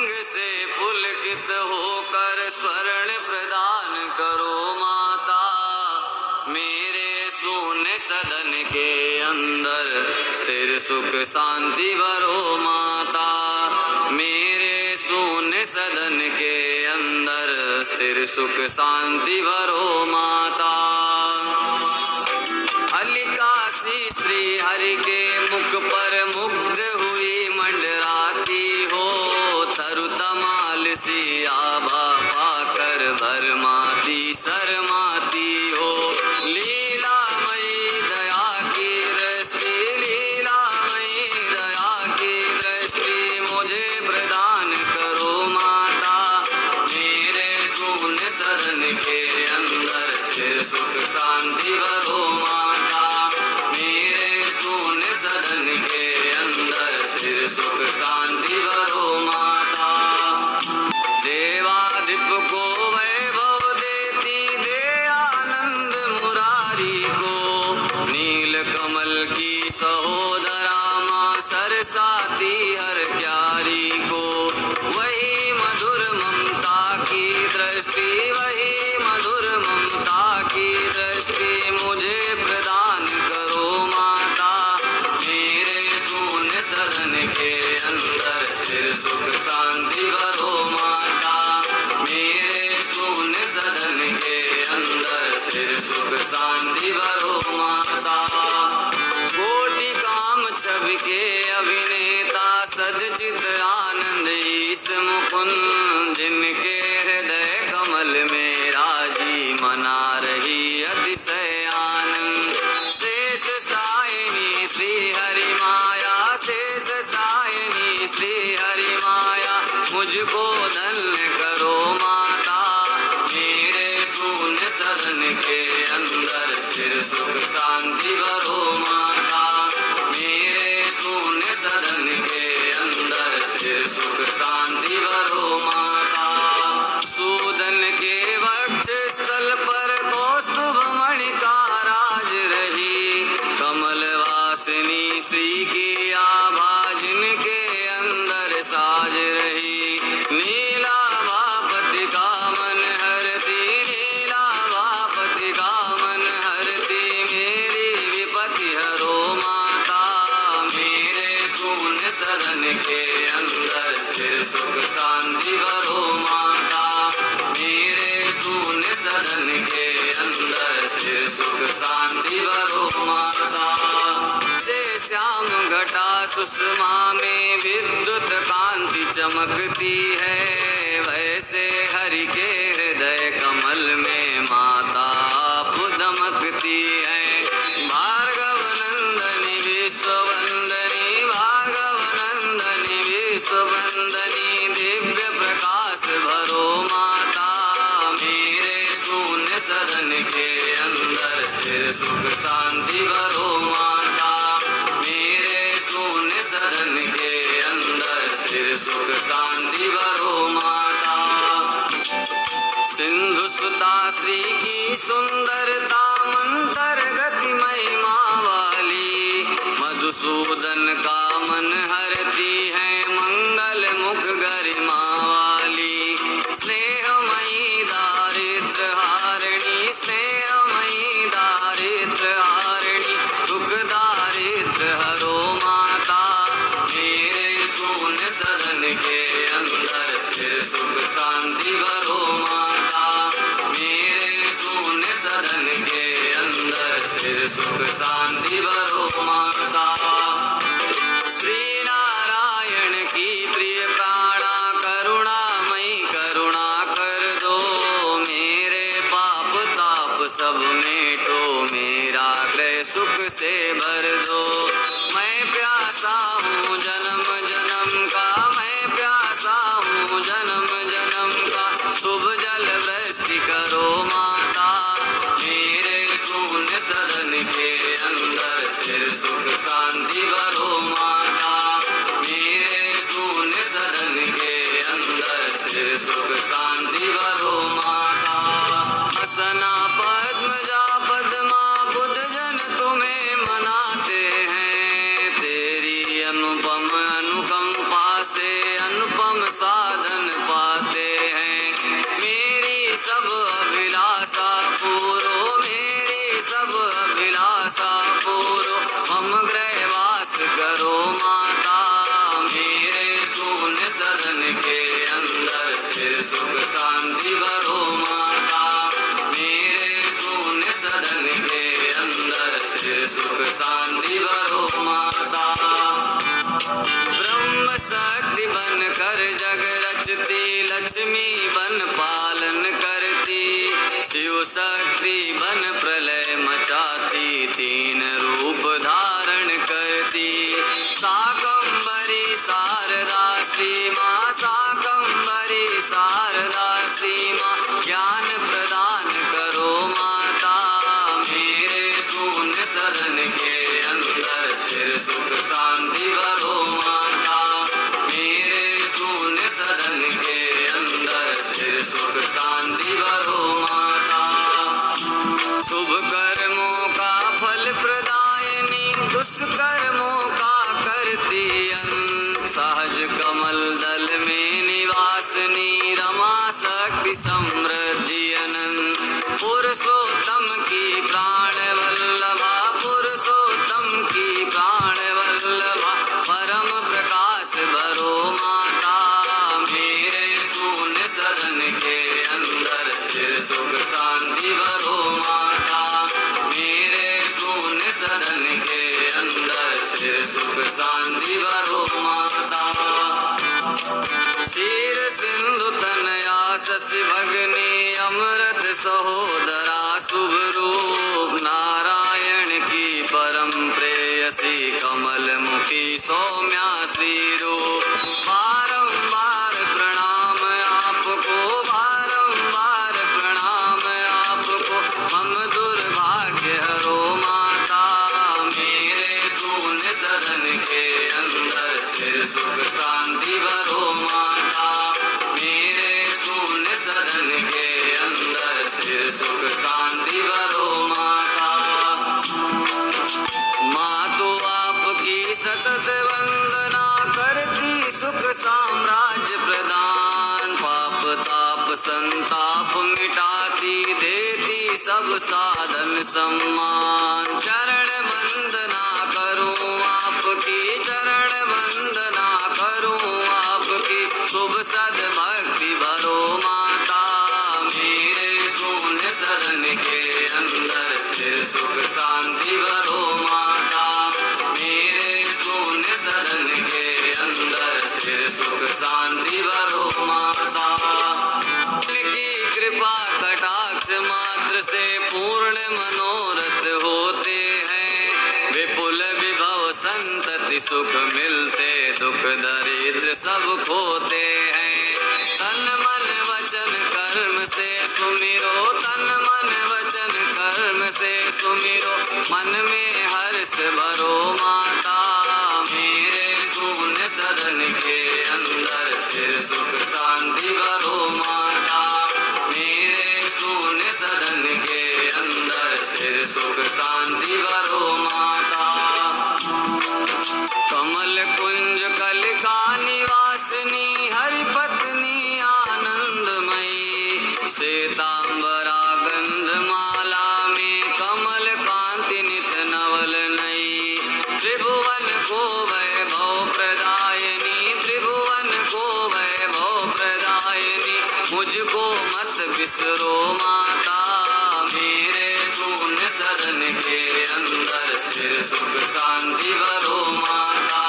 से पुलकित होकर स्वर्ण प्रदान करो माता। मेरे शून्य सदन के अंदर स्थिर सुख शांति भरो माता। मेरे शून्य सदन के अंदर स्थिर सुख शांति भरो माता। अलिकासी श्री हरि के मुख पर मुग्ध हुई मंडराती हो। तरु तमाल सी आभा पाकर भरमाती शर्माती हो। लीलामयी दया की दृष्टि, लीलामयी दया की दृष्टि मुझे प्रदान करो माता। मेरे शून्य सदन के अंदर स्थिर सुख शांति भरो माता। मेरे शून्य सदन के अंदर स्थिर सुख शांति भरो माता। देवाधिप को वैभव देती दे आनंद मुरारी को। नील कमल की सहोदरा माँ सरसाती हर प्यारी को। वही मधुर ममता की दृष्टि, वही मधुर ममता की दृष्टि मुझे प्रदान करो माता। मेरे शून्य सदन के अंदर स्थिर सुख शांति भरो माता। मेरे शून्य सदन के अंदर स्थिर सुख शांति भरो माता। कोटि काम छवि के अभिनेता सदचित आनंद ईश मुकुंद। जिनके हृदय कमल में राजी मना रही अतिशय आनंद। शेष सायनी श्री हरि माया, शेष सायनी श्री हरि माया मुझको धन्य करो माता। मेरे शून्य सदन के अंदर स्थिर सुख शांति भरो माता। मेरे शून्य सदन के अंदर स्थिर सुख शांति भरो माता। सूदन के वक्ष स्थल पर कौस्तुभ मणि का राज रही। कमल वासिनी श्री की आभा जिनके अंदर साज रही। नीलाभापति का मन हरती, नीलाभापति का मन हरती मेरी विपत्ति हरो माता। मेरे शून्य सदन के अंदर स्थिर सुख शांति भरो माता। मेरे शून्य सदन के अंदर स्थिर सुख शांति भरो माता। से श्याम घटा सुषमा में विद्युत कांति चमकती है। वैसे हरि के हृदय कमल में माता आप दमकती है। भार्गव नंदनी विश्ववंदनी, भार्गव नंदनी विश्ववंदनी दिव्य प्रकाश भरो माता। मेरे शून्य सदन के अंदर स्थिर सुख शांति भरो माता। मेरे शून्य सदन के अंदर स्थिर सुख शांति भरो माता। सिंधु सुता श्री की सुंदरता मंतर गति महिमा वाली। मधुसूदन का मन हरती है मंगल मुख गरिमा वाली। स्नेहमयी दारिद्र हारिणी, स्नेहमयी दारिद्र हारिणी दुख दारिद्र हरो माता। मेरे शून्य सदन के अंदर स्थिर सुख शांति भरो माता। मेरे शून्य सदन के अंदर स्थिर सुख शांति भरो माता। श्री नारायण की प्रिय प्राणा करुणामयी करुणा कर दो। मेरे पाप ताप सब मेटो, मेरा ग्रह सुख से भर दो। मैं प्यासा हूँ जन्म जन्म का, मैं प्यासा हूँ जन्म जन्म का। शुभ जल वृष्टि करो माता। मेरे शून्य सदन के अंदर स्थिर सुख शांति भरो माता। मेरे शून्य सदन के अंदर स्थिर सुख शांति भरो माता। हसना पद्मजा पद्मा बुद्ध जन तुम्हें मनाते हैं। तेरी अनुपम अनुकंपा से अनुपम सा साधन पाते हैं। मेरी सब अभिलाषा पूरो, मेरी सब अभिलाषा पूरो, हम गृहवास करो माता। मेरे शून्य सदन के अंदर स्थिर सुख शांति भरो माता। मेरे शून्य सदन के अंदर स्थिर सुख शांति भरो माता। ब्रह्म शक्ति बन कर जग रचती, लक्ष्मी बन पालन करती, शिव शक्ति बन प्रलय मचाती, तीन रूप धारण करती। शाकंभरी शारदा श्री माँ, शाकंभरी शारदा श्री माँ, ज्ञान प्रदान करो माता। मेरे शून्य सदन के अंदर स्थिर सुख शांति भरो माता। मेरे शून्य सदन के अंदर स्थिर सुख शांति भरो माता। शुभ कर्मों का फल प्रदायनी, दुष्कर्मों का करती अंत, सहज कमल दल में निवासनी, रमा शक्ति समृद्धि अनंत। पुरुषोत्तम की प्राण वल्लभा, पुरुषोत्तम की प्राण वल्लभा, परम प्रकाश भरो माता। मेरे शून्य सदन के अंदर स्थिर सुख शांति भरो माता। मेरे शून्य सदन के अंदर स्थिर सुख शांति भरो माता। क्षीर सिंधु तनया शशि भगनी, अमृत सहोदरा शुभ रूप, नारायण की परम प्रेयसी, कमल मुखी सौम्या श्री रूप। बारंबार प्रणाम आपको, बारंबार प्रणाम आपको, हम दुर्भाग्य हरो माता। मेरे शून्य सदन के अंदर स्थिर सुख शांति भरो माता। मेरे शून्य सदन के अंदर स्थिर सुख शांति भरो माता। माँ तो आपकी सतत वंदना करती, सुख साम्राज्य प्रदान, पाप ताप संताप मिटाती, देती सब साधन सम्मान। चरण वंदना करूं आपकी, चरण वंदना करूं आपकी, शुभ सद्भक्ति भरो माता। मेरे शून्य सदन के अंदर स्थिर सुख शांति भरो माता। मेरे शून्य सदन के अंदर स्थिर सुख शांति भरो माता। की कृपा कटाक्ष मात्र से पूर्ण मनोरथ होते हैं, विपुल विभव संतति सुख मिलते, दुख दरिद्र सब खोते हैं। तन मन वचन कर्म से सुमिरो, तन मन वचन कर्म से सुमिरो, मन में हर्ष भरो माता। मेरे शून्य सदन के अंदर स्थिर सुख शांति भरो माता। मेरे शून्य सदन के अंदर स्थिर सुख शांति भरो माता। कमल कुंज कलिका निवासिनी, हरि पत्नी आनंदमयी, श्वेतांबरा गंधमाला में कमल कांति नित नवल नई। त्रिभुवन को वैभव प्रदायनी, त्रिभुवन को वैभव प्रदायनी, मुझको मत बिसरो माता। मेरे शून्य सदन के अंदर स्थिर सुख शांति भरो माता।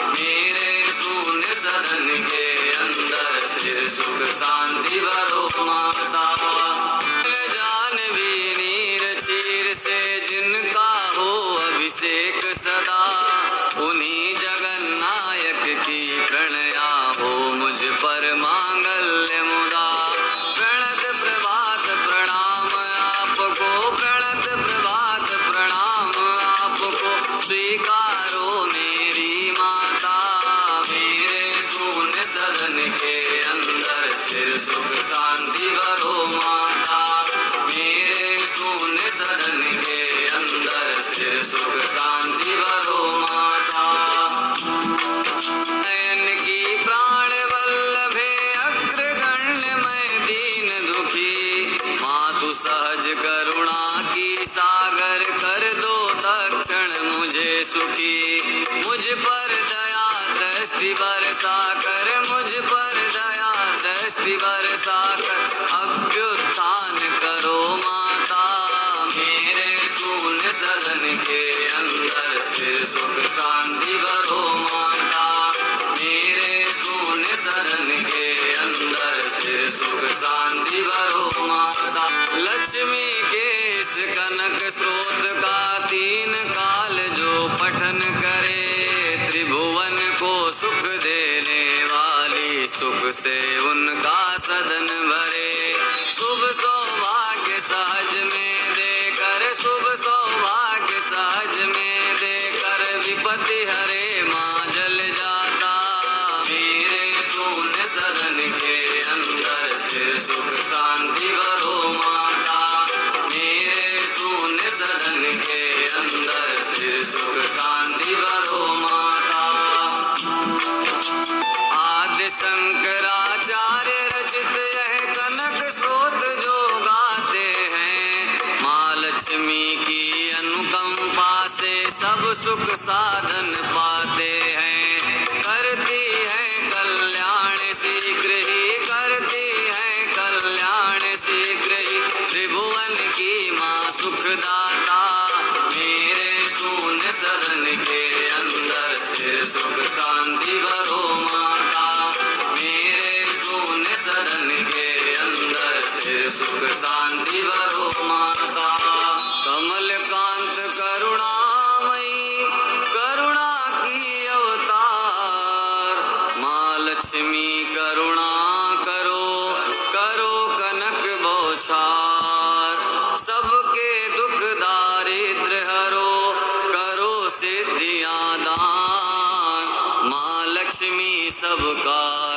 मेरे शून्य सदन के अंदर स्थिर सुख शांति भरो माता। जानवी नीर चीर से जिनका हो अभिषेक सदा, उन्हीं जगन्नायक की प्रणया हो मुझ पर मांगल्य मुदा। प्रणत प्रभात प्रणाम आपको, प्रणत प्रभात प्रणाम आपको, स्वीकारो मेरी माता। मेरे शून्य सदन के अंदर स्थिर सुख शांति भरो माता। मेरे शून्य सदन के अंदर स्थिर सुख शांति भरो माता। नयन की प्राण वल्लभे सुखी। मुझ पर दया दृष्टि बरसा कर, मुझ पर दया दृष्टि बरसा कर अभ्युत्थान करो माता। मेरे शून्य सदन के अंदर स्थिर सुख शांति भरो माता। मेरे शून्य सदन के अंदर स्थिर सुख शांति भरो माता। लक्ष्मी के इस कनक स्रोत का तीन काल जो पठन करे, त्रिभुवन को सुख देने वाली सुख से उनका सदन भरे। शुभ सौभाग्य सहज में देकर, शुभ सौभाग्य सहज में देकर विपत्ति हरे माँ जल जाता। मेरे शून्य सदन के अंदर स्थिर सुख शांति भरो माता। मेरे शून्य सदन के अंदर स्थिर सुख शांति भरो माता। आदि शंकराचार्य रचित यह कनक स्रोत जो गाते हैं, माँ लक्ष्मी की अनुकंपा से सब सुख साधन पाते हैं। करती है कल्याण शीघ्र ही, करती है कल्याण शीघ्र ही, त्रिभुवन की माँ सुखदाता। मेरे शून्य सदन के अंदर स्थिर सुख शांति भरो माता। मेरे शून्य सदन के अंदर स्थिर सुख शांति भरो माता। कमल कांत करुणामयी, करुणा की अवतार, माँ लक्ष्मी करुणा करो, करो कनक बौछार। सबके दुख दारिद्र हरो, करो सिद्धियां दान, माँ लक्ष्मी सबका